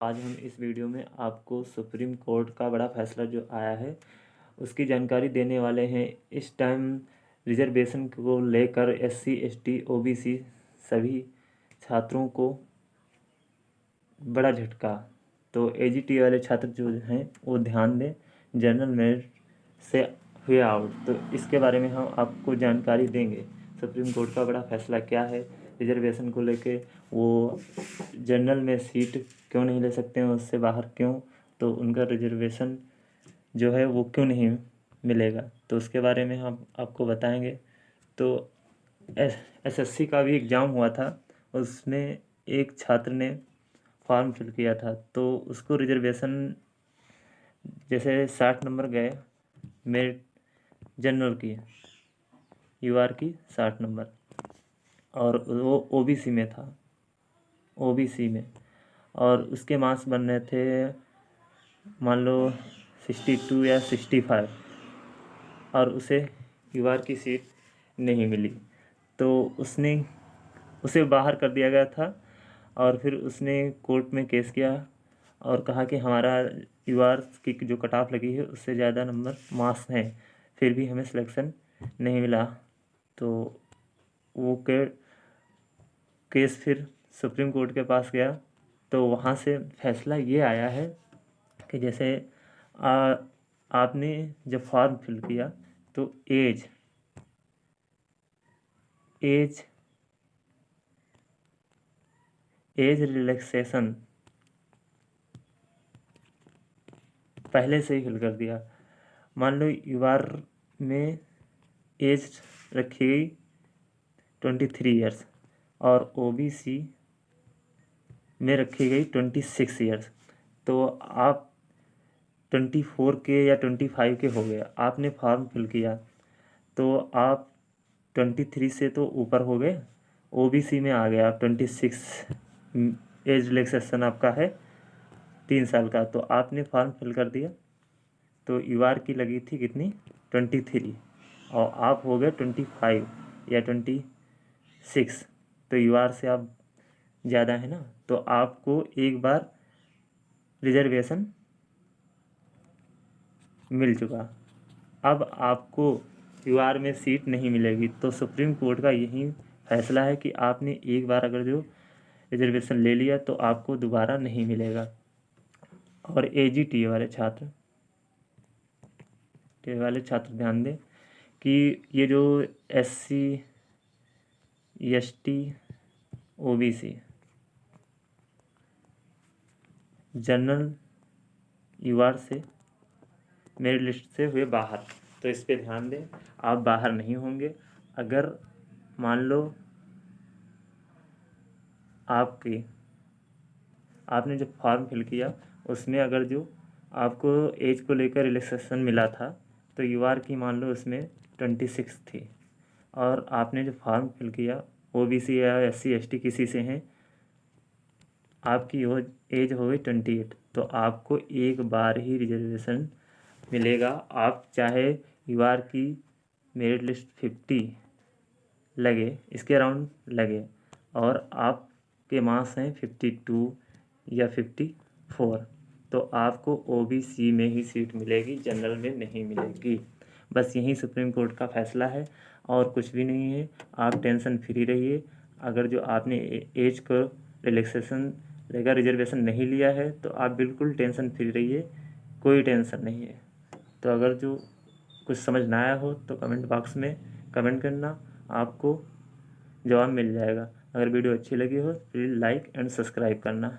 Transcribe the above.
आज हम इस वीडियो में आपको सुप्रीम कोर्ट का बड़ा फैसला जो आया है उसकी जानकारी देने वाले हैं। इस टाइम रिजर्वेशन को लेकर एससी, एसटी, ओबीसी सभी छात्रों को बड़ा झटका। तो एजीटी वाले छात्र जो हैं वो ध्यान दें, जनरल मेरिट से हुए आउट। तो इसके बारे में हम आपको जानकारी देंगे। सुप्रीम कोर्ट का बड़ा फैसला क्या है, रिजर्वेशन को लेके वो जनरल में सीट क्यों नहीं ले सकते हैं, उससे बाहर क्यों, तो उनका रिजर्वेशन जो है वो क्यों नहीं मिलेगा, तो उसके बारे में हम आपको बताएंगे। तो एसएससी का भी एग्ज़ाम हुआ था, उसमें एक छात्र ने फॉर्म फिल किया था तो उसको रिजर्वेशन जैसे 60 नंबर गए, मेरिट जनरल की, यूआर की 60 नंबर, और वो ओबीसी में था, ओबीसी में, और उसके मार्क्स बन रहे थे मान लो 62 या 65, और उसे यूआर की सीट नहीं मिली। तो उसे बाहर कर दिया गया था, और फिर उसने कोर्ट में केस किया और कहा कि हमारा यूआर की जो कट ऑफ लगी है उससे ज़्यादा नंबर मार्क्स हैं, फिर भी हमें सिलेक्शन नहीं मिला। तो वो केस फिर सुप्रीम कोर्ट के पास गया। तो वहाँ से फैसला ये आया है कि जैसे आपने जब फॉर्म फिल किया तो एज रिलैक्सेशन पहले से ही फिल कर दिया। मान लो यूआर में एज रखी गई 23 ईयर्स और ओबीसी में रखी गई 26 ईयर्स, तो आप 24 के या 25 के हो गए। आपने फॉर्म फिल किया तो आप 23 से तो ऊपर हो गए, ओबीसी में आ गए आप 26। एज रिलैक्सेशन आपका है 3 साल का, तो आपने फॉर्म फिल कर दिया। तो यूआर की लगी थी कितनी, 23, और आप हो गए 25 या 26, तो यूआर से आप ज़्यादा है ना, तो आपको एक बार रिजर्वेशन मिल चुका। अब आपको यूआर में सीट नहीं मिलेगी। तो सुप्रीम कोर्ट का यही फैसला है कि आपने एक बार अगर जो रिजर्वेशन ले लिया तो आपको दोबारा नहीं मिलेगा। और एजीटी वाले छात्र ध्यान दें कि ये जो SC, ST, OBC general UR से मेरिट लिस्ट से हुए बाहर, तो इस पे ध्यान दें, आप बाहर नहीं होंगे। अगर मान लो आपने जब फॉर्म फिल किया उसमें अगर जो आपको एज को लेकर रिलैक्सेशन मिला था तो यूआर की मान लो उसमें 26 थी, और आपने जो फॉर्म फिल किया ओबीसी या एससी, एसटी किसी से हैं, आपकी वो एज हो गई 28, तो आपको एक बार ही रिजर्वेशन मिलेगा। आप चाहे यूआर की मेरिट लिस्ट 50 लगे, इसके अराउंड लगे, और आपके मार्क्स हैं 52 या 54, तो आपको ओबीसी में ही सीट मिलेगी, जनरल में नहीं मिलेगी। बस यही सुप्रीम कोर्ट का फैसला है और कुछ भी नहीं है। आप टेंशन फ्री रहिए। अगर जो आपने एज को रिलैक्सेशन लेकर रिजर्वेशन नहीं लिया है तो आप बिल्कुल टेंशन फ्री रहिए, कोई टेंशन नहीं है। तो अगर जो कुछ समझ ना आया हो तो कमेंट बॉक्स में कमेंट करना, आपको जवाब मिल जाएगा। अगर वीडियो अच्छी लगी हो प्लीज़ लाइक एंड सब्सक्राइब करना।